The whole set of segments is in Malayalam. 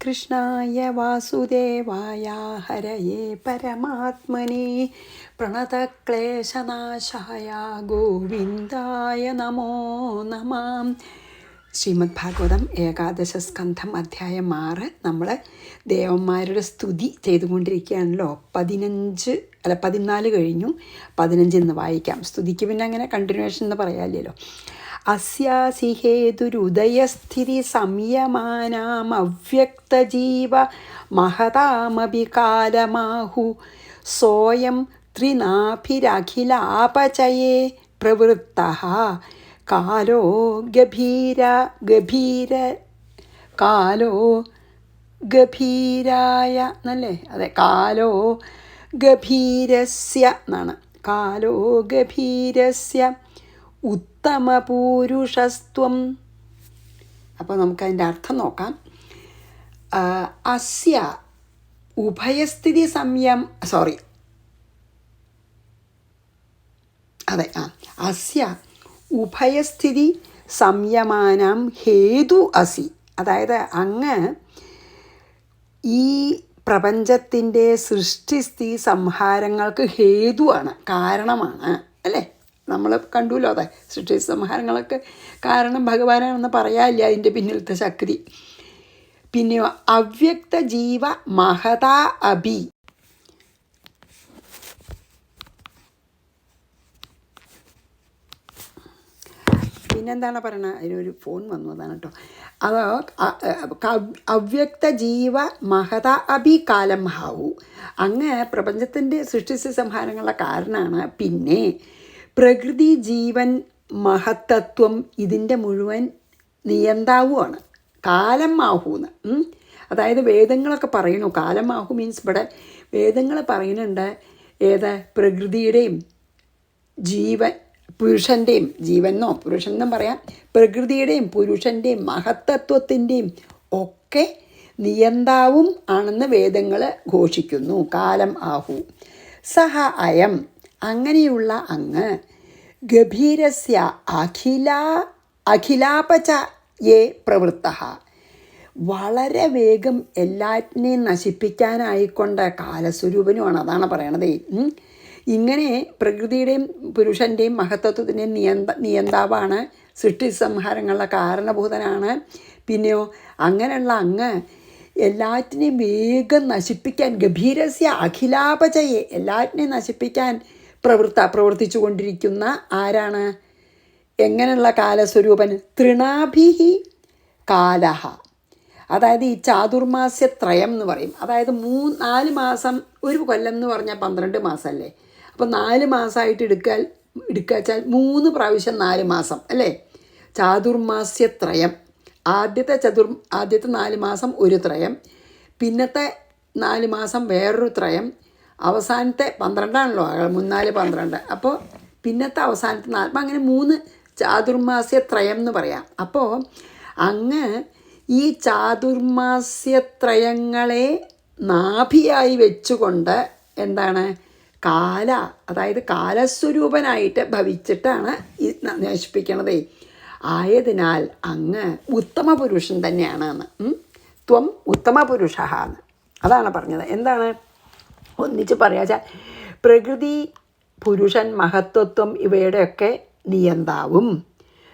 കൃഷ്ണായ വാസുദേവായ ഹരയേ പരമാത്മനെ പ്രണതക്ലേശനാശായ ഗോവിന്ദായ നമോ നമഃ. ശ്രീമദ് ഭാഗവതം ഏകാദശ സ്കന്ധം അധ്യായം 6. നമ്മൾ ദേവന്മാരുടെ സ്തുതി ചെയ്തുകൊണ്ടിരിക്കുകയാണല്ലോ. 14 കഴിഞ്ഞു. 15 ഇന്ന് വായിക്കാം. സ്തുതിക്ക് പിന്നെ അങ്ങനെ കണ്ടിന്യൂവേഷൻ എന്ന് പറയാമല്ലോ. അസ്യാസി ഹേതുരുദയസ്ഥിതി സംയമാനാമവ്യക്തജീവ മഹതാമപി കാലമാഹു സോയം ത്രിനാഭിരഖിലാപചയേ പ്രവൃത്തഃ കാലോ ഗഭീരായ എന്നല്ലേ? അതെ, കാലോ ഗഭീരസ്യ എന്നാണ്. കാലോ ഗഭീരസ്യ ഉത്തമപൂരുഷസ്ത്വം. അപ്പോൾ നമുക്കതിൻ്റെ അർത്ഥം നോക്കാം. അസ്യ ഉഭയസ്ഥിതി അസ്യ ഉഭയസ്ഥിതി സംയമാനം ഹേതു അസി. അതായത് അങ്ങ് ഈ പ്രപഞ്ചത്തിൻ്റെ സൃഷ്ടിസ്ഥിതി സംഹാരങ്ങൾക്ക് ഹേതുവാണ്, കാരണമാണ് അല്ലേ? നമ്മൾ കണ്ടുല്ലോ. അതെ, സൃഷ്ടി സംഹാരങ്ങളൊക്കെ കാരണം ഭഗവാനാണെന്ന് പറയാനില്ല അതിൻ്റെ പിന്നിലത്തെ ശക്തി. പിന്നെയോ അവ്യക്ത ജീവ മഹതാ അഭി. പിന്നെന്താണ് പറയണത്? അതിനൊരു ഫോൺ വന്നു, അതാണ് കേട്ടോ. അത് അവ്യക്ത ജീവ മഹത അഭി കാലം ഹാവു. അങ്ങ് പ്രപഞ്ചത്തിൻ്റെ സൃഷ്ടി സംഹാരങ്ങളുടെ കാരണമാണ്. പിന്നെ പ്രകൃതി ജീവൻ മഹത്തത്വം ഇതിൻ്റെ മുഴുവൻ നിയന്താവുമാണ്. കാലം ആഹൂന്ന്. അതായത് വേദങ്ങളൊക്കെ പറയണു കാലം ആഹു മീൻസ് ഇവിടെ വേദങ്ങൾ പറയുന്നുണ്ട് പ്രകൃതിയുടെയും പുരുഷൻ്റെയും ജീവനോ പുരുഷനെന്നും പറയാം, പ്രകൃതിയുടെയും പുരുഷൻ്റെയും മഹത്തത്വത്തിൻ്റെയും ഒക്കെ നിയന്താവും ആണെന്ന് വേദങ്ങൾ ഘോഷിക്കുന്നു. കാലം ആഹു സഹ അയം. അങ്ങനെയുള്ള അങ്ങ് ഗഭീരസ്യ അഖിലാപചയേ പ്രവൃത്തഃ. വളരെ വേഗം എല്ലാറ്റിനെയും നശിപ്പിക്കാനായിക്കൊണ്ട് കാലസ്വരൂപനുമാണ്. അതാണ് പറയണത്. ഇങ്ങനെ പ്രകൃതിയുടെയും പുരുഷൻ്റെയും മഹത്വത്തിൻ്റെയും നിയന്താവാണ്, സൃഷ്ടി സംഹാരങ്ങളുടെ കാരണഭൂതനാണ്. പിന്നെയോ അങ്ങനെയുള്ള അങ്ങ് എല്ലാറ്റിനെയും വേഗം നശിപ്പിക്കാൻ, ഗഭീരസ്യ അഖിലാപചയെ എല്ലാറ്റിനെയും നശിപ്പിക്കാൻ പ്രവർത്തിച്ചു കൊണ്ടിരിക്കുന്ന ആരാണ്? എങ്ങനെയുള്ള കാലസ്വരൂപൻ? തൃണാഭിഹി കാലഹ. അതായത് ഈ ചാതുർമാസ്യത്രയം എന്ന് പറയും. അതായത് 4 മാസം, ഒരു കൊല്ലം എന്ന് പറഞ്ഞാൽ 12 മാസമല്ലേ? അപ്പോൾ 4 മാസമായിട്ട് എടുക്കാച്ചാൽ 3 പ്രാവശ്യം 4 മാസം അല്ലേ? ചാതുർമാസ്യത്രയം. ആദ്യത്തെ 4 മാസം ഒരു ത്രയം, പിന്നത്തെ 4 മാസം വേറൊരു ത്രയം, അവസാനത്തെ 12 ആണല്ലോ, 3 12. അപ്പോൾ പിന്നത്തെ അവസാനത്തെ 4, അപ്പം അങ്ങനെ 3 ചാതുർമാസ്യത്രയം എന്ന് പറയാം. അപ്പോൾ അങ്ങ് ഈ ചാതുർമാസ്യത്രയങ്ങളെ നാഭിയായി വെച്ചുകൊണ്ട് എന്താണ് അതായത് കാലസ്വരൂപനായിട്ട് ഭവിച്ചിട്ടാണ് ഈ നശിപ്പിക്കണത്. ആയതിനാൽ അങ്ങ് ഉത്തമ പുരുഷൻ തന്നെയാണ് എന്ന്. ത്വം ഉത്തമ പുരുഷ എന്ന് അതാണ് പറഞ്ഞത്. എന്താണ് ഒന്നിച്ച് പറയാച്ചാൽ പ്രകൃതി, പുരുഷൻ, മഹത്വത്വം ഇവയുടെയൊക്കെ നിയന്താവും,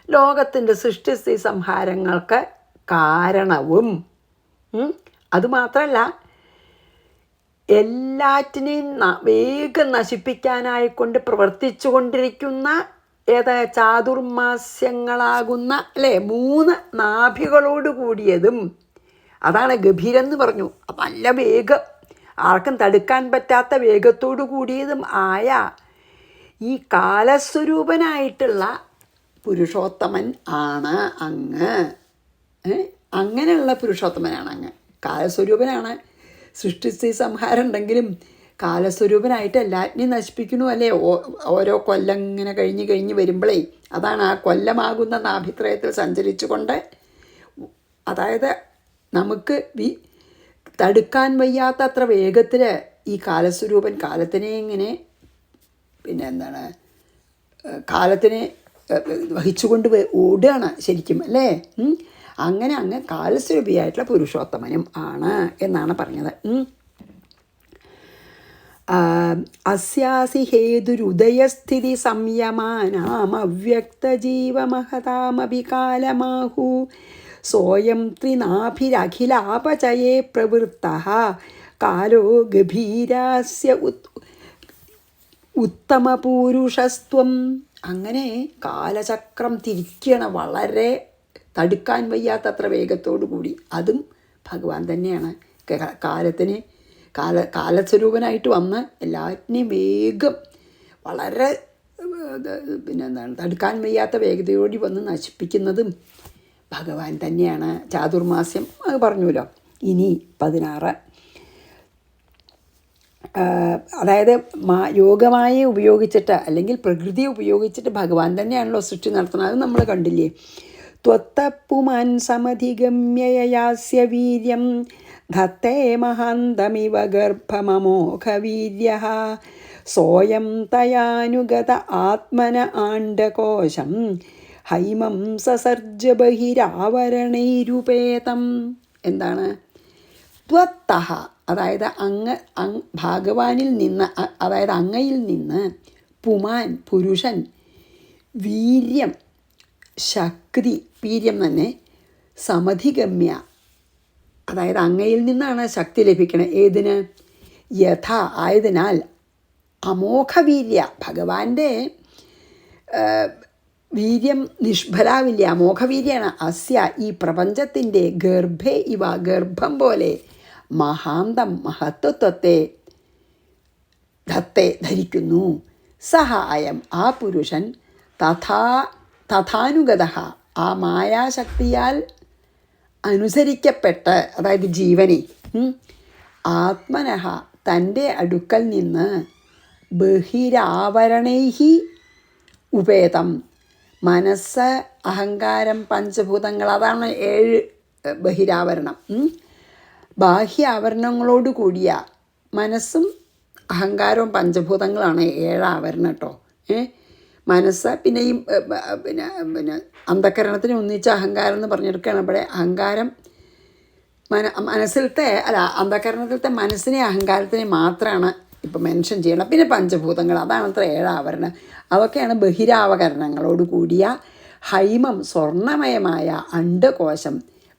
ലോകത്തിൻ്റെ സൃഷ്ടിസ്ഥിതി സംഹാരങ്ങൾക്ക് കാരണവും. അതുമാത്രമല്ല എല്ലാറ്റിനെയും വേഗം നശിപ്പിക്കാനായിക്കൊണ്ട് പ്രവർത്തിച്ചു കൊണ്ടിരിക്കുന്ന ചാതുർമാസ്യങ്ങളാകുന്ന അല്ലേ 3 നാഭികളോട് കൂടിയതും. അതാണ് ഗഭീരെന്ന് പറഞ്ഞു. നല്ല വേഗം, ആർക്കും തടുക്കാൻ പറ്റാത്ത വേഗത്തോടു കൂടിയതും ആയ ഈ കാലസ്വരൂപനായിട്ടുള്ള പുരുഷോത്തമൻ ആണ് അങ്ങ്. അങ്ങനെയുള്ള പുരുഷോത്തമനാണ് അങ്ങ്. കാലസ്വരൂപനാണ്. സൃഷ്ടിസ്ഥിതി സംഹാരം ഉണ്ടെങ്കിലും കാലസ്വരൂപനായിട്ട് എല്ലാറ്റിനെയും നശിപ്പിക്കുന്നു അല്ലേ? ഓരോ കൊല്ലം ഇങ്ങനെ കഴിഞ്ഞ് വരുമ്പോഴേ അതാണ് ആ കൊല്ലമാകുന്ന നാഭിത്രയത്തിൽ സഞ്ചരിച്ചുകൊണ്ട്, അതായത് നമുക്ക് തടുക്കാൻ വയ്യാത്ത അത്ര വേഗത്തിൽ ഈ കാലസ്വരൂപൻ കാലത്തിനെ ഇങ്ങനെ കാലത്തിനെ വഹിച്ചുകൊണ്ട് ഓടുകയാണ് ശരിക്കും അല്ലേ? അങ്ങനെ അങ്ങ് കാലസ്വരൂപിയായിട്ടുള്ള പുരുഷോത്തമനും ആണ് എന്നാണ് പറഞ്ഞത്. അസ്യാസി ഹേതുരുദയസ്ഥിതി സംയമാനാമവ്യക്തജീവമഹതാമപി കാലമാഹു സോയം ത്രിനാഭിരഖിലാപചയേ പ്രവൃത്തഃ കാലോ ഗഭീരാസ്യ ഉത്തമപൂരുഷസ്ത്വം. അങ്ങനെ കാലചക്രം തിരിക്കണം വളരെ തടുക്കാൻ വയ്യാത്തത്ര വേഗത്തോടു കൂടി. അതും ഭഗവാൻ തന്നെയാണ്. കാലത്തിന് കാലസ്വരൂപനായിട്ട് വന്ന് എല്ലാറ്റിനെയും വേഗം വളരെ എന്താണ് തടുക്കാൻ വയ്യാത്ത വേഗതയോടി വന്ന് നശിപ്പിക്കുന്നതും ഭഗവാൻ തന്നെയാണ്. ചാതുർമാസ്യം അത് പറഞ്ഞുല്ലോ. ഇനി 16 അതായത് യോഗമായി ഉപയോഗിച്ചിട്ട് അല്ലെങ്കിൽ പ്രകൃതി ഉപയോഗിച്ചിട്ട് ഭഗവാൻ തന്നെയാണല്ലോ സൃഷ്ടി നടത്തുന്നത്. അത് നമ്മൾ കണ്ടില്ലേ. ത്വത്തപ്പുമാൻ സമധിഗമ്യയാസ്യ വീര്യം ധത്തേ മഹാന്തമിവ ഗർഭമമോഘവീര്യഃ സോയം തയാനുഗത ആത്മന ആണ്ഡകോശം ഹൈമം സസർജ ബഹിരാവരണൈരുപേതം. എന്താണ്? ത്വത്തഃ അതായത് ഭഗവാനിൽ നിന്ന്, അതായത് അങ്ങയിൽ നിന്ന്, പുമാൻ പുരുഷൻ, വീര്യം ശക്തി, വീര്യം തന്നെ, സമധിഗമ്യ അതായത് അങ്ങയിൽ നിന്നാണ് ശക്തി ലഭിക്കുന്നത്. ഏതിന്? യഥ ആയതിനാൽ, അമോഘവീര്യ ഭഗവാന്റെ വീര്യം നിഷ്ഫലാവില്ല, അമോഘവീര്യാണ്. അസ്യ ഈ പ്രപഞ്ചത്തിൻ്റെ ഗർഭേ ഇവ ഗർഭം പോലെ മഹാന്തം മഹത്വത്വത്തെ ധത്തെ ധരിക്കുന്നു. സഹ അയം ആ പുരുഷൻ തഥാനുഗത ആ മായാശക്തിയാൽ അനുസരിക്കപ്പെട്ട്, അതായത് ജീവനെ ആത്മനഃ തൻ്റെ അടുക്കൽ നിന്ന് ബഹിരാവരണൈഹി ഉപേതം മനസ്സ് അഹങ്കാരം പഞ്ചഭൂതങ്ങൾ അതാണ് 7 ബഹിരാവരണം. ബാഹ്യ ആവരണങ്ങളോട് കൂടിയ മനസ്സും അഹങ്കാരവും പഞ്ചഭൂതങ്ങളാണ് 7 ആവരണം കേട്ടോ. മനസ്സ് പിന്നെ ഈ പിന്നെ അന്ധക്കരണത്തിന് ഒന്നിച്ച അഹങ്കാരം എന്ന് പറഞ്ഞെടുക്കുകയാണ്. അവിടെ അഹങ്കാരം മനസ്സിലത്തെ അന്ധക്കരണത്തിലത്തെ മനസ്സിനെ അഹങ്കാരത്തിനെ മാത്രമാണ് ഇപ്പം മെൻഷൻ ചെയ്യണം. പിന്നെ പഞ്ചഭൂതങ്ങൾ അതാണ് അത്ര 7 ആവരണം. അതൊക്കെയാണ് ബഹിരാവകരണങ്ങളോട് കൂടിയ ഹൈമം സ്വർണ്ണമയമായ അണ്ഡകോശം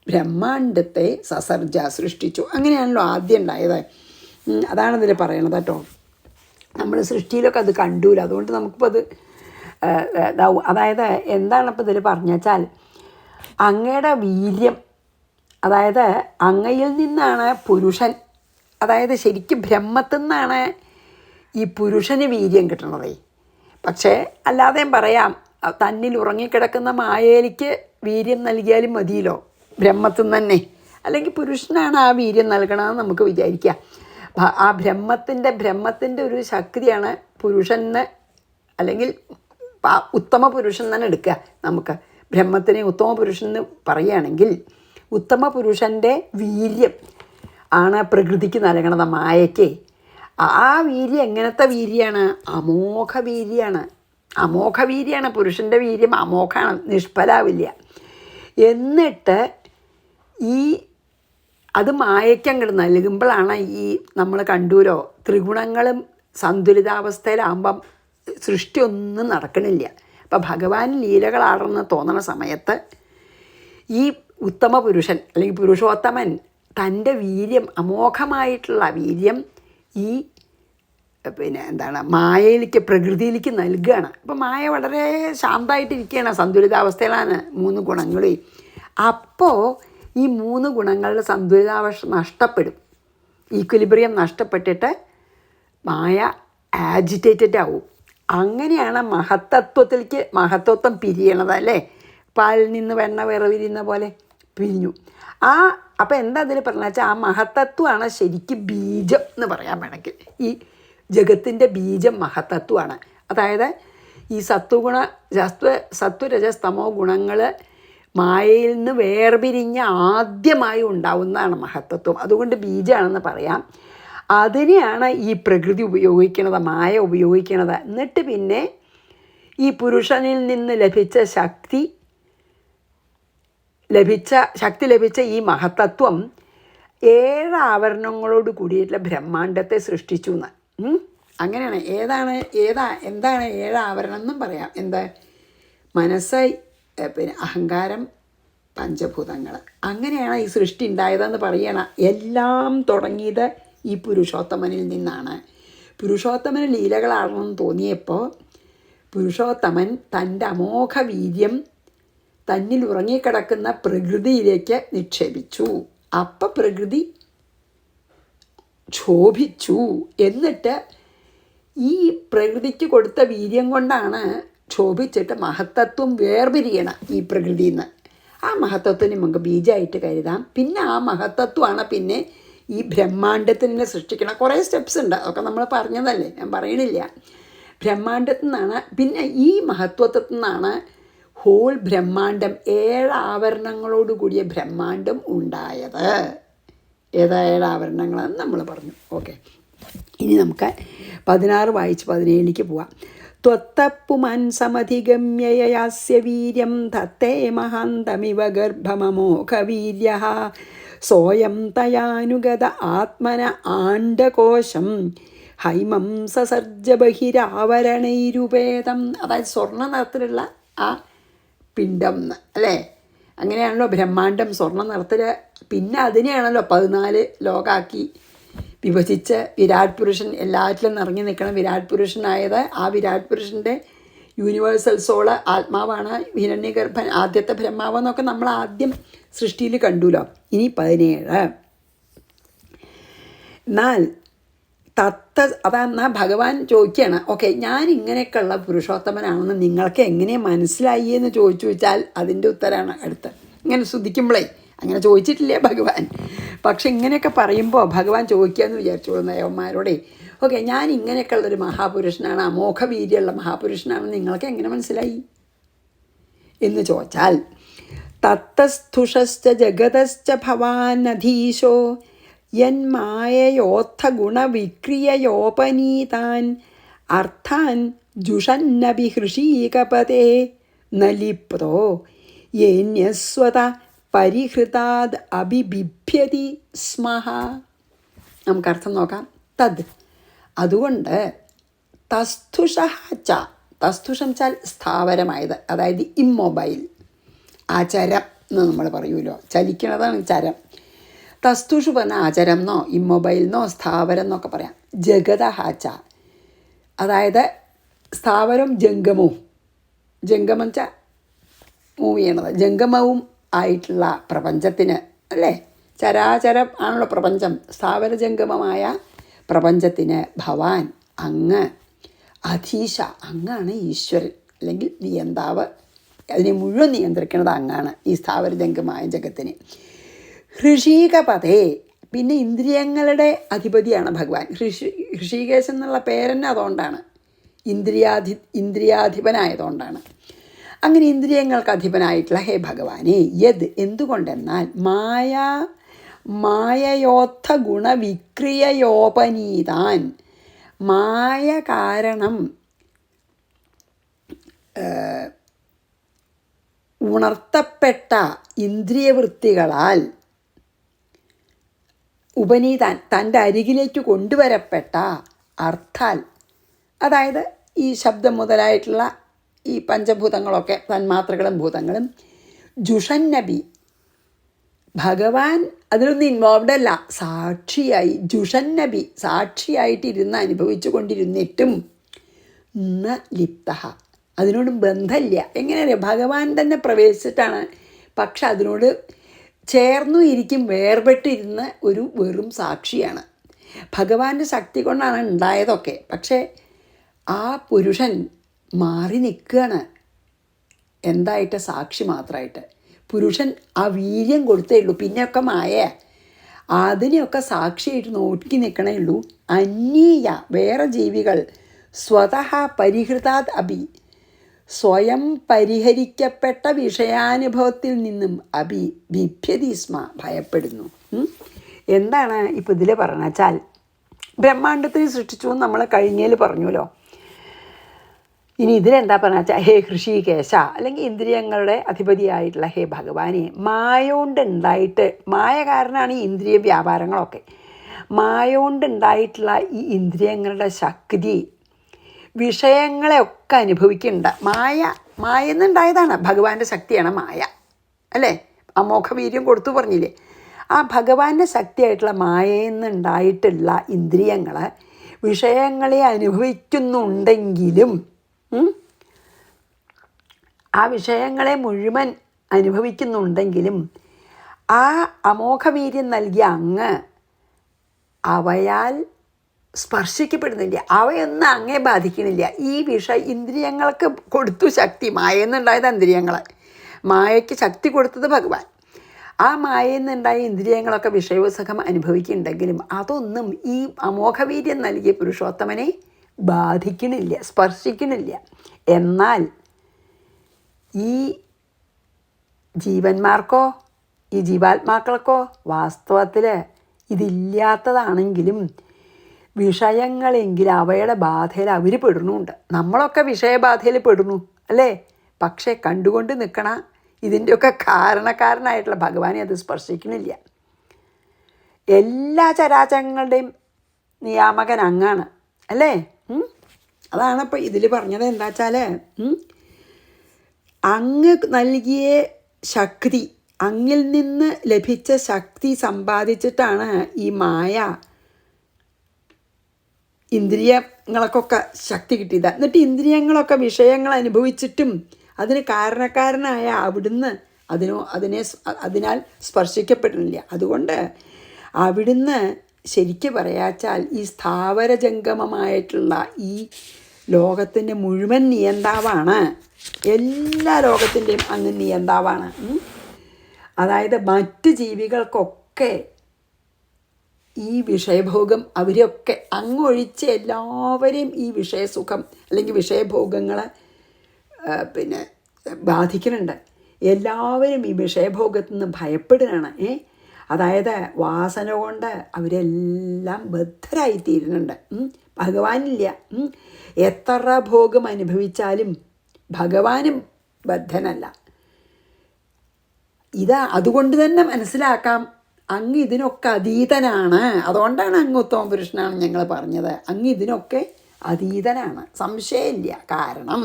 ബ്രഹ്മാണ്ടത്തെ സസർജ സൃഷ്ടിച്ചു. അങ്ങനെയാണല്ലോ ആദ്യം ഉണ്ടായത്. അതാണതിൽ പറയണത് കേട്ടോ. നമ്മൾ സൃഷ്ടിയിലൊക്കെ അത് കണ്ടൂല, അതുകൊണ്ട് നമുക്കിപ്പോൾ അത് അതായത് എന്താണിപ്പോൾ ഇതിൽ പറഞ്ഞു വെച്ചാൽ, അങ്ങയുടെ വീര്യം, അതായത് അങ്ങയിൽ നിന്നാണ് പുരുഷൻ, അതായത് ശരിക്കും ബ്രഹ്മത്തിൽ നിന്നാണ് ഈ പുരുഷന് വീര്യം കിട്ടണതേ. പക്ഷേ അല്ലാതെയും പറയാം, തന്നിൽ ഉറങ്ങിക്കിടക്കുന്ന മായയിലേക്ക് വീര്യം നൽകിയാലും മതിയല്ലോ, ബ്രഹ്മത്തിൽ നിന്ന് തന്നെ. അല്ലെങ്കിൽ പുരുഷനാണ് ആ വീര്യം നൽകണമെന്ന് നമുക്ക് വിചാരിക്കാം. ആ ബ്രഹ്മത്തിൻ്റെ ഒരു ശക്തിയാണ് പുരുഷന്, അല്ലെങ്കിൽ ഉത്തമ പുരുഷൻ തന്നെ എടുക്കുക. നമുക്ക് ബ്രഹ്മത്തിനെ ഉത്തമ പുരുഷൻ എന്ന് പറയുകയാണെങ്കിൽ ഉത്തമ പുരുഷൻ്റെ വീര്യം ആണ് പ്രകൃതിക്ക് നൽകണത്, മായയ്ക്ക്. ആ വീര്യം എങ്ങനത്തെ വീര്യമാണ്? അമോഘ വീര്യമാണ്. അമോഘ വീര്യമാണ് പുരുഷൻ്റെ വീര്യം. അമോഘമാണ്, നിഷ്ഫലാവില്ല. എന്നിട്ട് അത് മായയ്ക്കങ്ങോട്ട് നൽകുമ്പോഴാണ് ഈ നമ്മൾ കണ്ടൂരോ, ത്രിഗുണങ്ങളും സന്തുലിതാവസ്ഥയിലാകുമ്പം സൃഷ്ടി ഒന്നും നടക്കണില്ല. അപ്പം ഭഗവാൻ ലീലകളാണെന്ന് തോന്നണ സമയത്ത് ഈ ഉത്തമ പുരുഷൻ അല്ലെങ്കിൽ പുരുഷോത്തമൻ തൻ്റെ വീര്യം, അമോഘമായിട്ടുള്ള വീര്യം ഈ മായയിലേക്ക്, പ്രകൃതിയിലേക്ക് നൽകുകയാണ്. അപ്പം മായ വളരെ ശാന്തമായിട്ടിരിക്കുകയാണ്, സന്തുലിതാവസ്ഥയിലാണ് 3 ഗുണങ്ങളും. അപ്പോൾ ഈ 3 ഗുണങ്ങളുടെ സന്തുലിതാവസ്ഥ നഷ്ടപ്പെടും, ഈക്വലിബ്രിയം നഷ്ടപ്പെട്ടിട്ട് മായ ആജിറ്റേറ്റഡ് ആവും. അങ്ങനെയാണ് മഹത്തത്വം പിരിയണത് അല്ലേ. പാലിൽ നിന്ന് വെണ്ണ വിറവിരിയുന്ന പോലെ പിരിഞ്ഞു. അപ്പോൾ എന്താ അതിൽ പറഞ്ഞ വെച്ചാൽ, ആ മഹത്തത്വമാണ് ശരിക്കും ബീജം എന്ന് പറയാൻ വേണമെങ്കിൽ. ഈ ജഗത്തിൻ്റെ ബീജം മഹത്തത്വമാണ്. അതായത് ഈ സത്വരജസ്തമോ ഗുണങ്ങൾ മായയിൽ നിന്ന് വേർപിരിഞ്ഞ് ആദ്യമായി ഉണ്ടാവുന്നതാണ് മഹത്തത്വം. അതുകൊണ്ട് ബീജമാണെന്ന് പറയാം. അതിനെയാണ് ഈ പ്രകൃതി ഉപയോഗിക്കണത്, മായ ഉപയോഗിക്കണത്. എന്നിട്ട് പിന്നെ ഈ പുരുഷനിൽ നിന്ന് ലഭിച്ച ശക്തി ശക്തി ലഭിച്ച ഈ മഹത്തത്വം 7 ആവരണങ്ങളോട് കൂടിയിട്ടുള്ള ബ്രഹ്മാണ്ടത്തെ സൃഷ്ടിച്ചു എന്ന്. അങ്ങനെയാണ്. എന്താണ് 7 ആവരണം എന്നും പറയാം. എന്താ? മനസ്സ്, പിന്നെ അഹങ്കാരം, പഞ്ചഭൂതങ്ങൾ. അങ്ങനെയാണ് ഈ സൃഷ്ടി ഉണ്ടായതെന്ന് പറയണം. എല്ലാം തുടങ്ങിയത് ഈ പുരുഷോത്തമനിൽ നിന്നാണ്. പുരുഷോത്തമന് ലീലകളാണെന്ന് തോന്നിയപ്പോൾ പുരുഷോത്തമൻ തൻ്റെ അമോഘ വീര്യം തന്നിൽ ഉറങ്ങിക്കിടക്കുന്ന പ്രകൃതിയിലേക്ക് നിക്ഷേപിച്ചു. അപ്പം പ്രകൃതി ക്ഷോഭിച്ചു. എന്നിട്ട് ഈ പ്രകൃതിക്ക് കൊടുത്ത വീര്യം കൊണ്ടാണ് ക്ഷോഭിച്ചിട്ട് മഹത്തത്വം വേർപിരിയണം ഈ പ്രകൃതിയിൽ നിന്ന്. ആ മഹത്തത്വത്തിന് നമുക്ക് ബീജമായിട്ട് കരുതാം. പിന്നെ ആ മഹത്തത്വമാണ് പിന്നെ ഈ ബ്രഹ്മാണ്ടത്തിനെ സൃഷ്ടിക്കണം. കുറേ സ്റ്റെപ്സ് ഉണ്ട്, അതൊക്കെ നമ്മൾ പറഞ്ഞതല്ലേ, ഞാൻ പറയണില്ല. ബ്രഹ്മാണ്ടത്തിൽ നിന്നാണ്, പിന്നെ ഈ മഹത്വത്തിൽ നിന്നാണ് ഹോൾ ബ്രഹ്മാണ്ടം, 7 ആവരണങ്ങളോട് കൂടിയ ബ്രഹ്മാണ്ടം ഉണ്ടായത്. ഏതാ 7 ആവരണങ്ങളെന്ന് നമ്മൾ പറഞ്ഞു. ഓക്കെ, ഇനി നമുക്ക് 16 വായിച്ച് 17ലേക്ക് പോവാം. ത്വത്തപ്പുമാൻ സമധിഗമ്യയാസ്യ വീര്യം തത്തേ മഹാന്തമിവ ഗർഭമമോഘവീര്യ സോയം തയാനുഗത ആത്മന ആണ്ഡകോശം ഹൈമം സസർജ ബഹിരാവരണൈരുപേതം. അതായത് സ്വർണ്ണ നിറത്തിലുള്ള ആ പിണ്ഡം അല്ലേ? അങ്ങനെയാണല്ലോ ബ്രഹ്മാണ്ടം സ്വർണ്ണ നിറത്തിൽ. പിന്നെ അതിനെയാണല്ലോ 14 ലോകാക്കി വിഭജിച്ച് വിരാട് പുരുഷൻ എല്ലാറ്റിലും നിറഞ്ഞു നിൽക്കണം വിരാട് പുരുഷനായത്. ആ വിരാട് പുരുഷൻ്റെ യൂണിവേഴ്സൽ സോള് ആത്മാവാണ്, ഹിരണ്യഗർഭൻ ആദ്യത്തെ ബ്രഹ്മാവെന്നൊക്കെ നമ്മൾ ആദ്യം സൃഷ്ടിയിൽ കണ്ടുല്ലോ. ഇനി 17. എന്നാൽ അതെന്നാൽ ഭഗവാൻ ചോദിക്കുകയാണ്, ഓക്കെ, ഞാൻ ഇങ്ങനെയൊക്കെയുള്ള പുരുഷോത്തമനാണെന്ന് നിങ്ങൾക്ക് എങ്ങനെ മനസ്സിലായി എന്ന് ചോദിച്ചു വെച്ചാൽ അതിൻ്റെ ഉത്തരമാണ് അടുത്ത്. ഇങ്ങനെ സ്തുതിക്കുമ്പോഴേ അങ്ങനെ ചോദിച്ചിട്ടില്ല ഭഗവാൻ. പക്ഷെ ഇങ്ങനെയൊക്കെ പറയുമ്പോൾ ഭഗവാൻ ചോദിക്കുകയെന്ന് വിചാരിച്ചോളൂ ദേവന്മാരോടെ, ഓക്കെ, ഞാൻ ഇങ്ങനെയൊക്കെയുള്ളൊരു മഹാപുരുഷനാണ്, അമോഘ വീര്യമുള്ള മഹാപുരുഷനാണെന്ന് നിങ്ങൾക്ക് എങ്ങനെ മനസ്സിലായി എന്ന് ചോദിച്ചാൽ, തത്തസ്ഥുഷശ്ച ജഗതശ്ച ഭവാനധീശോ യന്മായയോത്ഥ ഗുണവിക്രിയയോപനീതാൻ അർത്ഥാൻ ജുഷന്നഭി ഹൃഷീകപതേ നലിപ്തോ യേന്യസ്വത പരിഹൃതാദ് അഭിബിഭ്യതി സ്മഹ. നമുക്കർത്ഥം നോക്കാം. തദ് അതുകൊണ്ട്, തസ്തുഷ തസ്തുഷം വെച്ചാൽ സ്ഥാവരമായത്, അതായത് ഇമ്മൊബൈൽ, അചരം എന്ന് നമ്മൾ പറയുമല്ലോ, ചലിക്കണതാണ് ചരം. തസ്തുഷു പറഞ്ഞാൽ അചരം എന്നോ ഇമ്മൊബൈൽ എന്നോ സ്ഥാവരം എന്നൊക്കെ പറയാം. ജഗതഹാച്ച അതായത് സ്ഥാവരം ജംഗമവും, ജംഗമം വെച്ചാൽ മൂവ് ചെയ്യണത്, ജംഗമവും ആയിട്ടുള്ള പ്രപഞ്ചത്തിന് അല്ലേ, ചരാചരം ആണല്ലോ പ്രപഞ്ചം, സ്ഥാവരജംഗമമായ പ്രപഞ്ചത്തിന് ഭവാൻ അങ്ങ്, അധീശ അങ്ങാണ് ഈശ്വരൻ അല്ലെങ്കിൽ നിയന്താവ്, അതിനെ മുഴുവൻ നിയന്ത്രിക്കുന്നത് അങ്ങാണ് ഈ സ്ഥാവരജംഗമായ ജഗത്തിന്. ഹൃഷീകപതേ പിന്നെ ഇന്ദ്രിയങ്ങളുടെ അധിപതിയാണ് ഭഗവാൻ. ഹൃഷീകേശൻ എന്നുള്ള പേരന്നെ അതുകൊണ്ടാണ്, ഇന്ദ്രിയാധിപനായതുകൊണ്ടാണ്. അങ്ങനെ ഇന്ദ്രിയങ്ങൾക്ക് അധിപനായിട്ടുള്ള ഹേ ഭഗവാനെ, യത് എന്തുകൊണ്ടെന്നാൽ മായയോത്ഥ ഗുണവിക്രിയയോപനീതാൻ മായ കാരണം ഉണർത്തപ്പെട്ട ഇന്ദ്രിയവൃത്തികളാൽ ഉപനീതാൻ തൻ്റെ അരികിലേക്ക് കൊണ്ടുവരപ്പെട്ട അർത്ഥാൽ, അതായത് ഈ ശബ്ദം മുതലായിട്ടുള്ള ഈ പഞ്ചഭൂതങ്ങളൊക്കെ തന്മാത്രകളും ഭൂതങ്ങളും, ജുഷന്നബി ഭഗവാൻ അതിലൊന്നും ഇൻവോൾവ്ഡ് അല്ല, സാക്ഷിയായി, ജുഷന്നബി സാക്ഷിയായിട്ടിരുന്ന് അനുഭവിച്ചു കൊണ്ടിരുന്നിട്ടും ലിപ്ത അതിനോട് ബന്ധമില്ല. എങ്ങനെയറിയാം? ഭഗവാൻ തന്നെ പ്രവേശിച്ചിട്ടാണ്, പക്ഷെ അതിനോട് ചേർന്നു ഇരിക്കും, വേർപെട്ടിരുന്ന ഒരു വെറും സാക്ഷിയാണ്. ഭഗവാന്റെ ശക്തി കൊണ്ടാണ് ഉണ്ടായതൊക്കെ, പക്ഷേ ആ പുരുഷൻ മാറി നിൽക്കുകയാണ്. എന്തായിട്ട്? സാക്ഷി മാത്രമായിട്ട്. പുരുഷൻ ആ വീര്യം കൊടുത്തേ ഉള്ളൂ, പിന്നെയൊക്കെ മായ, അതിനെയൊക്കെ സാക്ഷിയായിട്ട് നോക്കി നിൽക്കണേ ഉള്ളൂ. അന്യീയ വേറെ ജീവികൾ സ്വതഃ പരിഹൃതാത് അഭി സ്വയം പരിഹരിക്കപ്പെട്ട വിഷയാനുഭവത്തിൽ നിന്നും ബിഭ്യതി സ്മ ഭയപ്പെടുന്നു. എന്താണ് ഇപ്പം ഇതിൽ പറഞ്ഞു വെച്ചാൽ, ബ്രഹ്മാണ്ടത്തിന് സൃഷ്ടിച്ചു എന്ന് നമ്മൾ കഴിഞ്ഞതിൽ പറഞ്ഞുല്ലോ. ഇനി ഇതിലെന്താ പറഞ്ഞാൽ വെച്ചാൽ ഹേ ഹൃഷികേശ, അല്ലെങ്കിൽ ഇന്ദ്രിയങ്ങളുടെ അധിപതിയായിട്ടുള്ള ഹേ ഭഗവാനെ, മായ കൊണ്ടുണ്ടായിട്ട്, മായ കാരണമാണ് ഈ ഇന്ദ്രിയ വ്യാപാരങ്ങളൊക്കെ, മായ കൊണ്ടുണ്ടായിട്ടുള്ള ഈ ഇന്ദ്രിയങ്ങളുടെ ശക്തി വിഷയങ്ങളെയൊക്കെ അനുഭവിക്കുന്നുണ്ട്. മായ എന്നുണ്ടായതാണ്, ഭഗവാന്റെ ശക്തിയാണ് മായ, അല്ലേ? അമോഘവീര്യം കൊടുത്തു പറഞ്ഞില്ലേ? ആ ഭഗവാന്റെ ശക്തിയായിട്ടുള്ള മായയിൽ നിന്നുണ്ടായിട്ടുള്ള ഇന്ദ്രിയങ്ങൾ വിഷയങ്ങളെ അനുഭവിക്കുന്നുണ്ടെങ്കിലും, ആ വിഷയങ്ങളെ മുഴുവൻ അനുഭവിക്കുന്നുണ്ടെങ്കിലും ആ അമോഘവീര്യം നൽകിയ അങ്ങ് അവയാൽ സ്പർശിക്കപ്പെടുന്നില്ല, അവയൊന്നും അങ്ങേ ബാധിക്കണില്ല. ഈ ഇന്ദ്രിയങ്ങൾക്ക് കൊടുത്തു ശക്തി, മായയിൽ നിന്നുണ്ടായത് ഇന്ദ്രിയങ്ങൾ, മായയ്ക്ക് ശക്തി കൊടുത്തത് ഭഗവാൻ. ആ മായയിൽ നിന്നുണ്ടായ ഇന്ദ്രിയങ്ങളൊക്കെ വിഷയസുഖം അനുഭവിക്കുന്നുണ്ടെങ്കിലും അതൊന്നും ഈ അമോഘവീര്യം നൽകിയ പുരുഷോത്തമനെ ബാധിക്കണില്ല, സ്പർശിക്കണില്ല. എന്നാൽ ഈ ജീവന്മാർക്കോ, ഈ ജീവാത്മാക്കൾക്കോ വാസ്തവത്തിൽ ഇതില്ലാത്തതാണെങ്കിലും വിഷയങ്ങളെങ്കിൽ അവയുടെ ബാധയിൽ അവർ പെടുന്നുണ്ട്. നമ്മളൊക്കെ വിഷയബാധയിൽ പെടുന്നു, അല്ലേ? പക്ഷേ കണ്ടുകൊണ്ട് നിൽക്കണ ഇതിൻ്റെയൊക്കെ കാരണക്കാരനായിട്ടുള്ള ഭഗവാനെ അത് സ്പർശിക്കണില്ല. എല്ലാ ചരാചരങ്ങളുടെയും നിയാമകൻ അങ്ങാണ്, അല്ലേ? അതാണിപ്പോൾ ഇതിൽ പറഞ്ഞത്. എന്താ വെച്ചാൽ അങ്ങ് നൽകിയ ശക്തി, അങ്ങിൽ നിന്ന് ലഭിച്ച ശക്തി സമ്പാദിച്ചിട്ടാണ് ഈ മായ ഇന്ദ്രിയങ്ങൾക്കൊക്കെ ശക്തി കിട്ടിയത്. എന്നിട്ട് ഇന്ദ്രിയങ്ങളൊക്കെ വിഷയങ്ങൾ അനുഭവിച്ചിട്ടും അതിന് കാരണക്കാരനായ അവിടുന്ന് അതിനാൽ സ്പർശിക്കപ്പെടുന്നില്ല. അതുകൊണ്ട് അവിടുന്ന് ശരിക്ക് പറയാച്ചാൽ ഈ സ്ഥാവരജംഗമമായിട്ടുള്ള ഈ ലോകത്തിൻ്റെ മുഴുവൻ നിയന്താവാണ്, എല്ലാ ലോകത്തിൻ്റെയും അങ്ങ് നിയന്താവാണ്. അതായത് മറ്റ് ജീവികൾക്കൊക്കെ ഈ വിഷയഭോഗം അവരൊക്കെ അങ്ങൊഴിച്ച് എല്ലാവരെയും ഈ വിഷയസുഖം അല്ലെങ്കിൽ വിഷയഭോഗങ്ങൾ ബാധിക്കുന്നുണ്ട്. എല്ലാവരും ഈ വിഷയഭോഗത്തിൽ നിന്ന് ഭയപ്പെടുകയാണ്. അതായത് വാസന കൊണ്ട് അവരെല്ലാം ബദ്ധരായിത്തീരുന്നുണ്ട്. ഭഗവാനില്ല. എത്ര ഭോഗം അനുഭവിച്ചാലും ഭഗവാനും ബദ്ധനല്ല. അതുകൊണ്ട് തന്നെ മനസ്സിലാക്കാം അങ്ങ് ഇതിനൊക്കെ അതീതനാണ്. അതുകൊണ്ടാണ് അങ്ങ് ഉത്തമ പുരുഷനാണ് ഞങ്ങൾ പറഞ്ഞത്. അങ്ങ് ഇതിനൊക്കെ അതീതനാണ്, സംശയമില്ല. കാരണം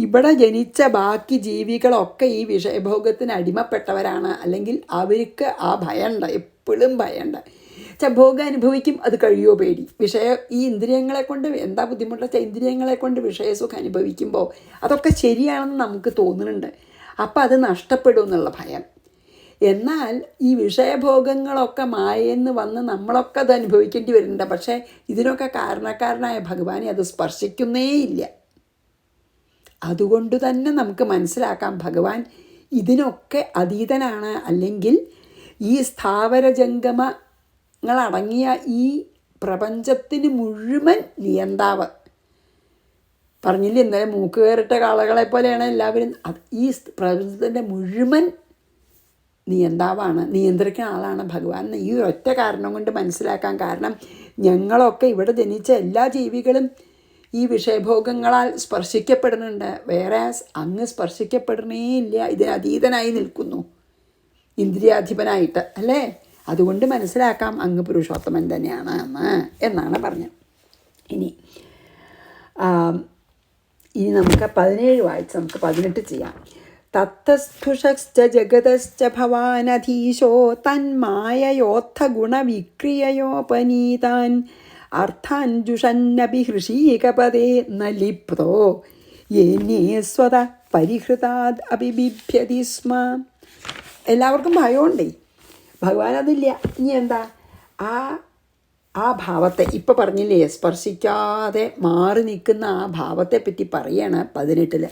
ഇവിടെ ജനിച്ച ബാക്കി ജീവികളൊക്കെ ഈ വിഷയഭോഗത്തിന് അടിമപ്പെട്ടവരാണ്. അല്ലെങ്കിൽ അവർക്ക് ആ ഭയമുണ്ട്, എപ്പോഴും ഭയമുണ്ട്. ഭോഗം അനുഭവിക്കും, അത് കഴിയുമോ പേടി. ഈ ഇന്ദ്രിയങ്ങളെ കൊണ്ട് എന്താ ബുദ്ധിമുട്ടെന്ന് വെച്ചാൽ ഇന്ദ്രിയങ്ങളെ കൊണ്ട് വിഷയസുഖം അനുഭവിക്കുമ്പോൾ അതൊക്കെ ശരിയാണെന്ന് നമുക്ക് തോന്നുന്നുണ്ട്. അപ്പം അത് നഷ്ടപ്പെടും എന്നുള്ള ഭയം. എന്നാൽ ഈ വിഷയഭോഗങ്ങളൊക്കെ മായെന്ന് വന്ന് നമ്മളൊക്കെ അത് അനുഭവിക്കേണ്ടി വരുന്നുണ്ട്. പക്ഷേ ഇതിനൊക്കെ കാരണക്കാരനായ ഭഗവാനെ അത് സ്പർശിക്കുന്നേയില്ല. അതുകൊണ്ട് തന്നെ നമുക്ക് മനസ്സിലാക്കാം ഭഗവാൻ ഇതിനൊക്കെ അതീതനാണ്. അല്ലെങ്കിൽ ഈ സ്ഥാവരജംഗമങ്ങളടങ്ങിയ ഈ പ്രപഞ്ചത്തിന് മുഴുവൻ നിയന്താവ്. പറഞ്ഞില്ലേ ഇന്നലെ മൂക്ക് കയറിട്ട കാളകളെ പോലെയാണ് എല്ലാവരും. ഈ പ്രപഞ്ചത്തിൻ്റെ മുഴുവൻ നിയന്താവാണ്, നിയന്ത്രിക്കുന്ന ആളാണ് ഭഗവാൻ. ഈ ഒറ്റ കാരണം കൊണ്ട് മനസ്സിലാക്കാൻ. കാരണം ഞങ്ങളൊക്കെ ഇവിടെ ജനിച്ച എല്ലാ ജീവികളും ഈ വിഷയഭോഗങ്ങളാൽ സ്പർശിക്കപ്പെടുന്നുണ്ട്. വേറെ അങ്ങ് സ്പർശിക്കപ്പെടുന്നേ ഇല്ല, ഇതിനതീതനായി നിൽക്കുന്നു, ഇന്ദ്രിയാധിപനായിട്ട്, അല്ലേ? അതുകൊണ്ട് മനസ്സിലാക്കാം അങ്ങ് പുരുഷോത്തമൻ തന്നെയാണ് എന്നാണ് പറഞ്ഞത്. ഇനി നമുക്ക് 17 വായിച്ച് നമുക്ക് 18 ചെയ്യാം. തത്തസ്ഥുഷശ്ച ജഗതശ്ച ഭവാനധീശോ തന്മായയോത്ഥ ഗുണവിക്രിയയോപനീതാൻ അർത്ഥാൻ ജുഷന്നപി ഹൃഷീകപദേ ന ലിപ്തോ യേനേ സ്വത പരിഹൃതാദ് അഭിബിഭ്യതി സ്മ. എല്ലാവർക്കും ഭയമുണ്ടേ, ഭഗവാൻ അതില്ല. ഇനി എന്താ ആ ഭാവത്തെ ഇപ്പം പറഞ്ഞില്ലേ, സ്പർശിക്കാതെ മാറി നിൽക്കുന്ന ആ ഭാവത്തെ പറ്റി പറയാണ് 18.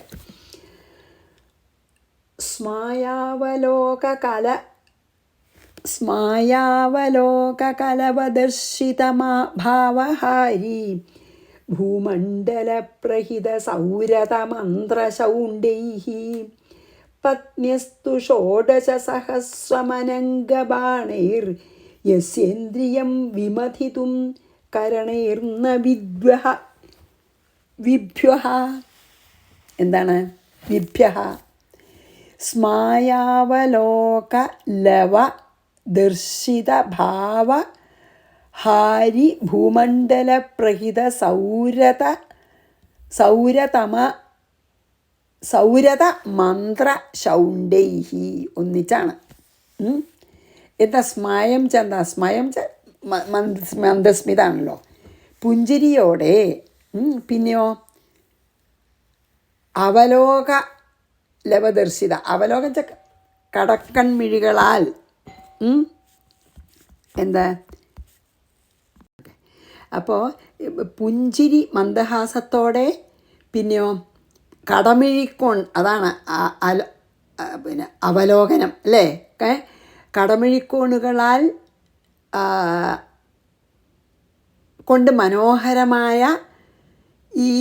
സ്മായാവലോകകലവദർശിതമാ ഭാവഹാരി ഭൂമണ്ഡലപ്രഹിത സൗരതമന്ത്രശൗണ്ഡൈഃ പത്ന്യസ്തു ഷോഡശസഹസ്രമനംഗബാണൈർ യസ്യേന്ദ്രിയം വിമഥിതും കരണൈർന വിഭ്വഃ. എന്താണ്? വിഭ്യഃ സ്മായാവലോക ലവ ദർശിത ഭാവ ഹാരി ഭൂമണ്ഡല പ്രഹിത സൗരത മന്ത്ര ശൗണ്ടൈഹി. ഒന്നിച്ചാണ്. എന്താ സ്മയം എന്താ? സ്മയം മന്ദസ്മിതാണല്ലോ, പുഞ്ചിരിയോടെ. പിന്നെയോ അവലോക ലവദർശിത, അവലോകം കടക്കൺമിഴികളാൽ. എന്താ? അപ്പോൾ പുഞ്ചിരി മന്ദഹാസത്തോടെ, പിന്നെയോ കടമിഴിക്കോൺ, അതാണ് പിന്നെ അവലോകനം അല്ലേ? കടമിഴിക്കോണുകളാൽ കൊണ്ട് മനോഹരമായ ഈ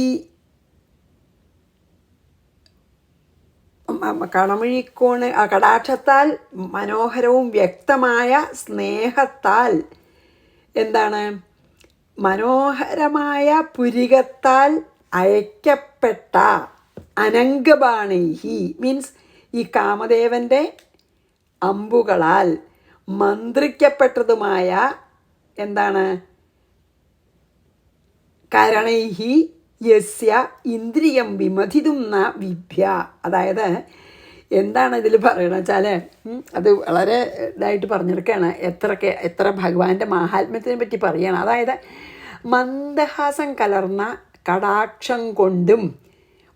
കടമിഴിക്കോണ് കടാക്ഷത്താൽ മനോഹരവും വ്യക്തമായ സ്നേഹത്താൽ, എന്താണ്? മനോഹരമായ പുരികത്താൽ അയക്കപ്പെട്ട അനംഗബാണൈഹി മീൻസ് ഈ കാമദേവൻ്റെ അമ്പുകളാൽ മന്ത്രിക്കപ്പെട്ടതുമായ, എന്താണ്? കരണൈഹി യസ്യ ഇന്ദ്രിയം വിമഥിതും ന വിഭ്യ. അതായത് എന്താണ് ഇതിൽ പറയണമെന്ന് വെച്ചാൽ, അത് വളരെ ഇതായിട്ട് പറഞ്ഞെടുക്കുകയാണ്. എത്ര ഭഗവാന്റെ മാഹാത്മ്യത്തിനെ പറ്റി പറയുകയാണ്. അതായത് മന്ദഹാസം കലർന്ന കടാക്ഷം കൊണ്ടും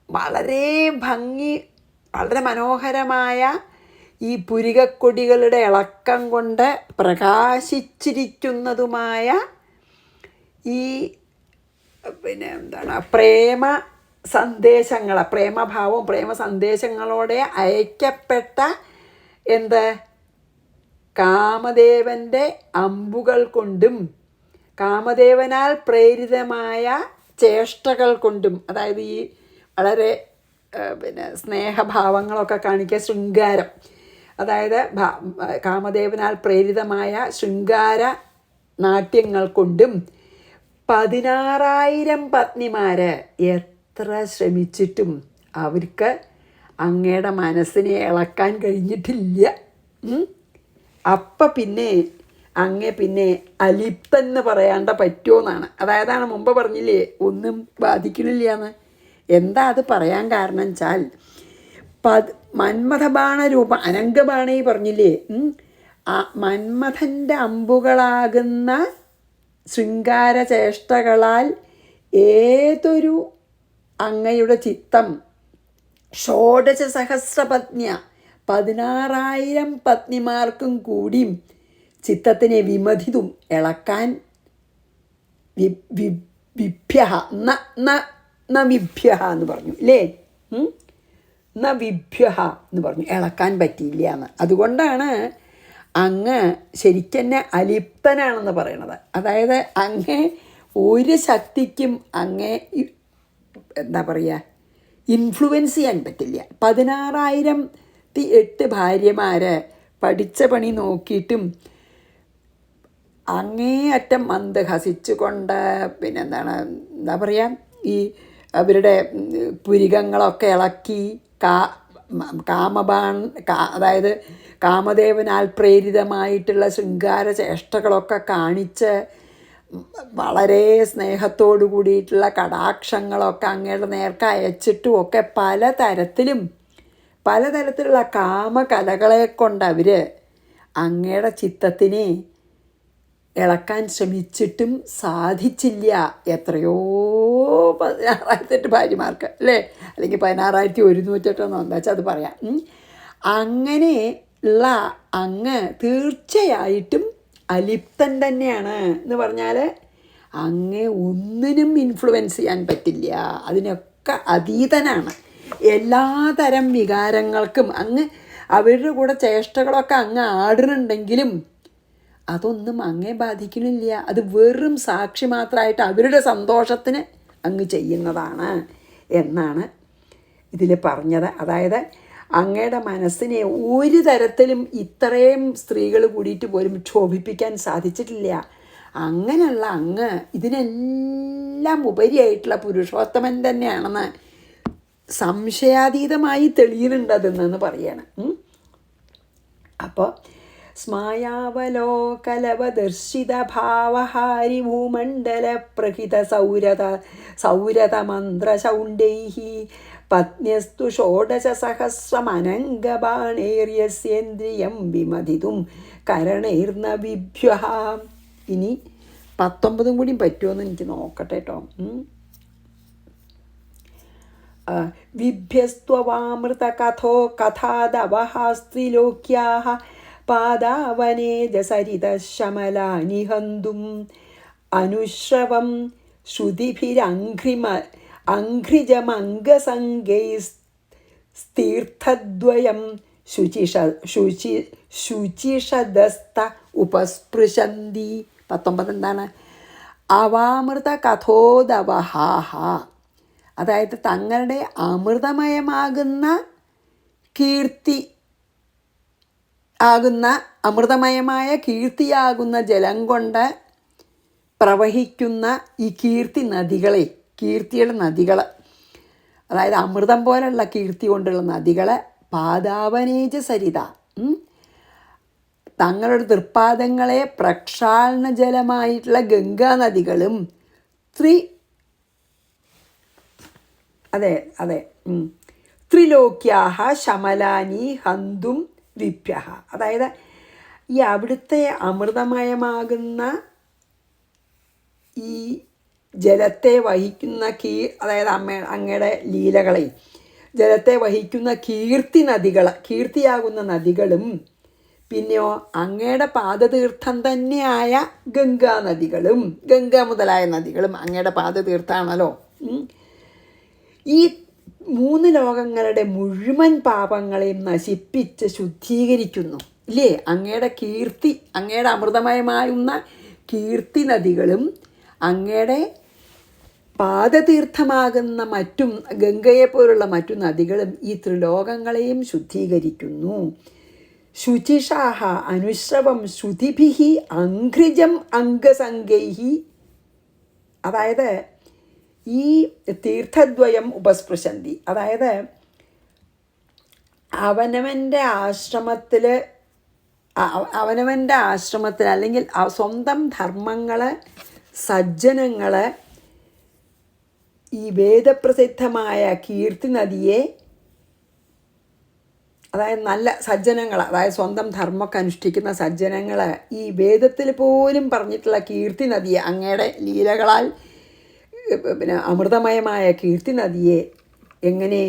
വളരെ വളരെ മനോഹരമായ ഈ പുരികക്കൊടികളുടെ ഇളക്കം കൊണ്ട് പ്രകാശിച്ചിരിക്കുന്നതുമായ ഈ പിന്നെ എന്താണ് പ്രേമ സന്ദേശങ്ങൾ, പ്രേമഭാവവും പ്രേമ സന്ദേശങ്ങളോടെ അയക്കപ്പെട്ട എന്ത് കാമദേവൻ്റെ അമ്പുകൾ കൊണ്ടും കാമദേവനാൽ പ്രേരിതമായ ചേഷ്ടകൾ കൊണ്ടും, അതായത് ഈ വളരെ പിന്നെ സ്നേഹഭാവങ്ങളൊക്കെ കാണിക്കുക, ശൃംഗാരം, അതായത് കാമദേവനാൽ പ്രേരിതമായ ശൃംഗാര നാട്യങ്ങൾ കൊണ്ടും 16,000 പത്നിമാർ എത്ര ശ്രമിച്ചിട്ടും അവർക്ക് അങ്ങയുടെ മനസ്സിനെ ഇളക്കാൻ കഴിഞ്ഞിട്ടില്ല. അപ്പം പിന്നെ പിന്നെ അലിപ്തെന്ന് പറയാണ്ട പറ്റുമോയെന്നാണ്. അതായതാണ് മുമ്പ് പറഞ്ഞില്ലേ ഒന്നും ബാധിക്കണില്ല എന്ന്. എന്താ അത് പറയാൻ കാരണം വെച്ചാൽ മന്മഥബാണ രൂപം അനംഗബാണി പറഞ്ഞില്ലേ, മന്മഥൻ്റെ അമ്പുകളാകുന്ന ശൃംഗാരചേഷ്ടകളാൽ ഏതൊരു അങ്ങയുടെ ചിത്തം 16 പത്നിയ 16,000 പത്നിമാർക്കും കൂടി ചിത്തത്തിനെ വിമഥിതും ഇളക്കാൻ വിഭ്യ വിഭ്യ എന്ന് പറഞ്ഞു അല്ലേ? വിഭ്യ എന്ന് പറഞ്ഞു, ഇളക്കാൻ പറ്റിയില്ല എന്ന്. അതുകൊണ്ടാണ് അങ്ങ് ശരിക്കെന്നെ അലിപ്തനാണെന്ന് പറയണത്. അതായത് അങ്ങേ ഒരു ശക്തിക്കും അങ്ങേ എന്താ പറയുക ഇൻഫ്ലുവൻസ് ചെയ്യാൻ പറ്റില്ല. 16,008 ഭാര്യമാർ പഠിച്ച പണി നോക്കിയിട്ടും അങ്ങേയറ്റം മന്ദഹസിച്ചുകൊണ്ട് പിന്നെന്താണ് എന്താ പറയുക ഈ അവരുടെ പുരികങ്ങളൊക്കെ ഇളക്കി അതായത് കാമദേവനാൽ പ്രേരിതമായിട്ടുള്ള ശൃംഗാര ചേഷ്ടകളൊക്കെ കാണിച്ച് വളരെ സ്നേഹത്തോടു കൂടിയിട്ടുള്ള കടാക്ഷങ്ങളൊക്കെ അങ്ങയുടെ നേർക്ക് അയച്ചിട്ടും ഒക്കെ പലതരത്തിലുള്ള കാമകലകളെ കൊണ്ട് അവർ അങ്ങയുടെ ചിത്തത്തിനെ ഇളക്കാൻ ശ്രമിച്ചിട്ടും സാധിച്ചില്ല. എത്രയോ 16,008 ഭാര്യമാർക്ക് അല്ലേ, അല്ലെങ്കിൽ 16,108 എന്താ വെച്ചാൽ അത് പറയാം. അങ്ങനെ ഉള്ള അങ്ങ് തീർച്ചയായിട്ടും അലിപ്തൻ തന്നെയാണ് എന്ന് പറഞ്ഞാൽ അങ്ങ് ഒന്നിനും ഇൻഫ്ലുവൻസ് ചെയ്യാൻ പറ്റില്ല, അതിനൊക്കെ അതീതനാണ്. എല്ലാതരം വികാരങ്ങൾക്കും അങ്ങ് അവരുടെ കൂടെ ചേഷ്ടകളൊക്കെ അങ്ങ് ആടുന്നുണ്ടെങ്കിലും അതൊന്നും അങ്ങേ ബാധിക്കണില്ല. അത് വെറും സാക്ഷി മാത്രമായിട്ട് അവരുടെ സന്തോഷത്തിന് അങ്ങ് ചെയ്യുന്നതാണ് എന്നാണ് ഇതിൽ പറഞ്ഞത്. അതായത് അങ്ങയുടെ മനസ്സിനെ ഒരു തരത്തിലും ഇത്രയും സ്ത്രീകൾ കൂടിയിട്ട് പോലും ക്ഷോഭിപ്പിക്കാൻ സാധിച്ചിട്ടില്ല. അങ്ങനെയുള്ള അങ്ങ് ഇതിനെല്ലാം ഉപരിയായിട്ടുള്ള പുരുഷോത്തമൻ തന്നെയാണെന്ന് സംശയാതീതമായി തെളിയുന്നുണ്ട് അതെന്നു പറയാണ്. അപ്പോൾ സ്മായാവലോകലവദർശിത ഭാവഹാരി ഭൂമണ്ഡല പ്രഹിത സൗരതമന്ത്രശൗണ്ഡൈഃ പത്ന്യസ്തു ഷോഡശസഹസ്രമനംഗബാണേര്യസ്യേന്ദ്രിയം വിമതിതും കരണൈർന വിഭ്യഃ. ഇനി 19 കൂടി പറ്റുമോയെന്ന് എനിക്ക് നോക്കട്ടെ കേട്ടോ. വിഭ്യസ്ത്വവാമൃതകഥോ കഥാദവഹാസ്ത്രിലോക്യാഃ പാദാവനേജസരിതശമലാനി ഹന്തും അനുശ്രവം ശ്രുതിഭിരംഘ്രിജമംഗസംഗൈസ്തീർത്ഥദ്വയം ശുചിഷദസ്ത ഉപസ്പൃശന്തി. 19 എന്താണ്? അവാമൃത കഥോദവഹാഹ, അതായത് തങ്ങളുടെ അമൃതമയമാകുന്ന കീർത്തി ആകുന്ന അമൃതമയമായ കീർത്തിയാകുന്ന ജലം കൊണ്ട് പ്രവഹിക്കുന്ന ഈ കീർത്തി നദികളെ, കീർത്തിയുടെ നദികൾ, അതായത് അമൃതം പോലുള്ള കീർത്തി കൊണ്ടുള്ള നദികൾ പാദാവനേജ സരിത, തങ്ങളുടെ തൃപ്പാദങ്ങളെ പ്രക്ഷാളന ജലമായിട്ടുള്ള ഗംഗാ നദികളും ത്രിലോക്യാഹ ശമലാനി ഹന്തും വിഭ്യഃ, അതായത് ഈ അവിടുത്തെ അമൃതമയമാകുന്ന ഈ ജലത്തെ വഹിക്കുന്ന അതായത് അങ്ങയുടെ ലീലകളെ, ജലത്തെ വഹിക്കുന്ന കീർത്തിയാകുന്ന നദികളും പിന്നെയോ അങ്ങയുടെ പാദതീർത്ഥം തന്നെയായ ഗംഗാ നദികളും, ഗംഗ മുതലായ നദികളും അങ്ങയുടെ പാദതീർത്ഥാണല്ലോ. ഈ 3 ലോകങ്ങളുടെ മുഴുവൻ പാപങ്ങളെയും നശിപ്പിച്ച് ശുദ്ധീകരിക്കുന്നു ഇല്ലേ? അങ്ങയുടെ കീർത്തി, അങ്ങയുടെ അമൃതമയമായുന്ന കീർത്തി നദികളും അങ്ങയുടെ പാദതീർത്ഥമാകുന്ന മറ്റും ഗംഗയെപ്പോലുള്ള മറ്റു നദികളും ഈ ത്രിലോകങ്ങളെയും ശുദ്ധീകരിക്കുന്നു. ശുചിഷാഹ അനുശ്രവം ശ്രുതിഭിഃ അംഘ്രിജം അംഗസംഗൈഃ, അതായത് ഈ തീർത്ഥദ്വയം ഉപസ്പൃശന്തി, അതായത് അവനവൻ്റെ ആശ്രമത്തിൽ അല്ലെങ്കിൽ സ്വന്തം ധർമ്മങ്ങൾ, സജ്ജനങ്ങൾ ഈ വേദപ്രസിദ്ധമായ കീർത്തി നദിയെ, അതായത് നല്ല സജ്ജനങ്ങൾ, അതായത് സ്വന്തം ധർമ്മമൊക്കെ അനുഷ്ഠിക്കുന്ന സജ്ജനങ്ങൾ ഈ വേദത്തിൽ പോലും പറഞ്ഞിട്ടുള്ള കീർത്തി നദിയെ, അങ്ങയുടെ ലീലകളാൽ അമൃതമയമായ കീർത്തി നദിയെ എങ്ങനെ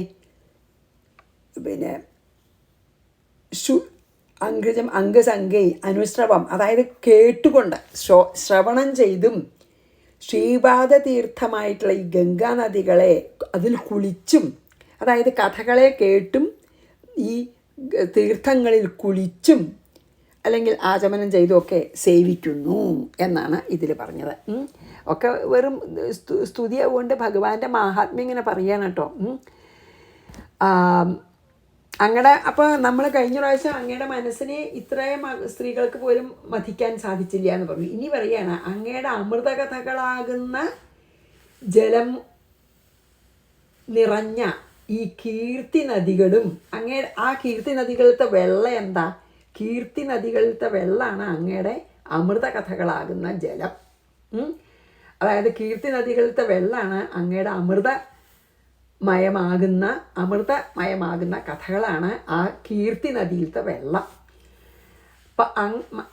അംഗജം അംഗസംഗൈ അനുശ്രവം, അതായത് കേട്ടുകൊണ്ട് ശ്രവണം ചെയ്തും ശ്രീപാദതീർത്ഥമായിട്ടുള്ള ഈ ഗംഗാ നദികളെ അതിൽ കുളിച്ചും, അതായത് കഥകളെ കേട്ടും ഈ തീർത്ഥങ്ങളിൽ കുളിച്ചും അല്ലെങ്കിൽ ആചമനം ചെയ്തുമൊക്കെ സേവിക്കുന്നു എന്നാണ് ഇതിൽ പറഞ്ഞത്. ഒക്കെ വെറും സ്തുതിയാവുകൊണ്ട് ഭഗവാന്റെ മാഹാത്മ്യം ഇങ്ങനെ പറയാണ് കേട്ടോ. അങ്ങടെ അപ്പോൾ നമ്മൾ കഴിഞ്ഞ പ്രാവശ്യം അങ്ങയുടെ മനസ്സിനെ ഇത്രയും സ്ത്രീകൾക്ക് പോലും മഥിക്കാൻ സാധിച്ചില്ല എന്ന് പറഞ്ഞു. ഇനി പറയുകയാണ് അങ്ങയുടെ അമൃതകഥകളാകുന്ന ജലം നിറഞ്ഞ ഈ കീർത്തി നദികളും ആ കീർത്തി നദികളിലത്തെ വെള്ളം എന്താ? കീർത്തി നദികളിലത്തെ വെള്ളമാണ് അങ്ങയുടെ അമൃതകഥകളാകുന്ന ജലം. അതായത് കീർത്തി നദികളിലത്തെ വെള്ളമാണ് അങ്ങയുടെ അമൃതമയമാകുന്ന കഥകളാണ് ആ കീർത്തി നദിയിലത്തെ വെള്ളം.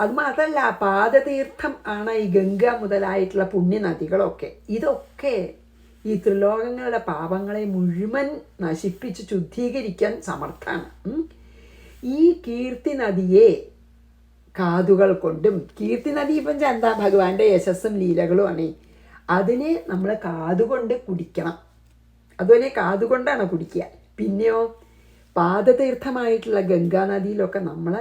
അത് മാത്രമല്ല, പാദതീർത്ഥം ആണ് ഈ ഗംഗ മുതലായിട്ടുള്ള പുണ്യനദികളൊക്കെ. ഇതൊക്കെ ഈ ത്രിലോകങ്ങളുടെ പാപങ്ങളെ മുഴുവൻ നശിപ്പിച്ച് ശുദ്ധീകരിക്കാൻ സമർത്ഥാണ്. ഈ കീർത്തി നദിയെ കാതുകൾ കൊണ്ടും, കീർത്തി നദി ഇപ്പം എന്താ? ഭഗവാന്റെ യശസ്സും ലീലകളുമാണ്. അതിനെ നമ്മൾ കാതുകൊണ്ട് കുടിക്കണം. അതുപോലെ കാതുകൊണ്ടാണ് കുടിക്കുക. പിന്നെയോ പാദതീർത്ഥമായിട്ടുള്ള ഗംഗാനദിയിലൊക്കെ നമ്മൾ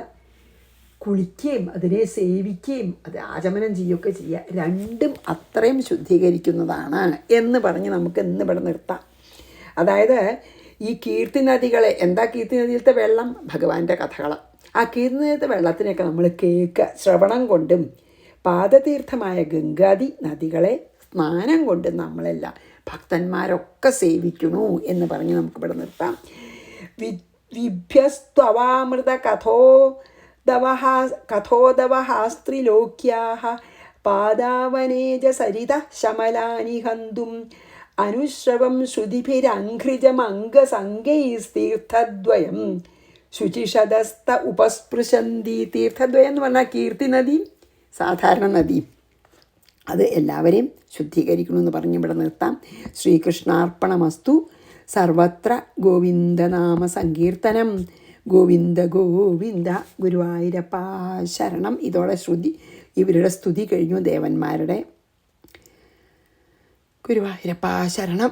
കുളിക്കുകയും അതിനെ സേവിക്കുകയും അത് ആചമനം ചെയ്യുകയൊക്കെ ചെയ്യുക. രണ്ടും അത്രയും ശുദ്ധീകരിക്കുന്നതാണ് എന്ന് പറഞ്ഞ് നമുക്ക് ഇന്ന് ഇവിടെ നിർത്താം. അതായത് ഈ കീർത്തി നദികളെ, എന്താ കീർത്തി നദിയിലത്തെ വെള്ളം? ഭഗവാന്റെ കഥകൾ. ആ കീർത്തി നദിയിലത്തെ വെള്ളത്തിനെയൊക്കെ നമ്മൾ കേൾക്കുക, ശ്രവണം കൊണ്ടും പാദതീർത്ഥമായ ഗംഗാദി നദികളെ സ്നാനം കൊണ്ടും നമ്മളെല്ലാം ഭക്തന്മാരൊക്കെ സേവിക്കുന്നു എന്ന് പറഞ്ഞ് നമുക്കിവിടെ നിർത്താം. വിഭ്യസ്ത്വവാമൃത കഥോദവഹാസ്ത്രിലോക്യാഃ പാദാവനേജ സരിത ശമലാനി ഹന്തും അനുശ്രവം ശ്രുതിഭിരഘ്രിജമംഗസംഗൈസ്തീർത്ഥദ്വയം ശുചിഷതസ്ത ഉപസ്പൃശന്തി. തീർത്ഥദ്വയം എന്ന് പറഞ്ഞാൽ കീർത്തി നദി, സാധാരണ നദി, അത് എല്ലാവരെയും ശുദ്ധീകരിക്കണമെന്ന് പറഞ്ഞ് ഇവിടെ നിർത്താം. ശ്രീകൃഷ്ണാർപ്പണമസ്തു. സർവത്ര ഗോവിന്ദനാമ സങ്കീർത്തനം. ഗോവിന്ദ ഗോവിന്ദ. ഗുരുവായൂരപ്പ ശരണം. ഇതോടെ ഇവരുടെ സ്തുതി കഴിഞ്ഞു, ദേവന്മാരുടെ. ഗുരുവായൂരപ്പ ശരണം.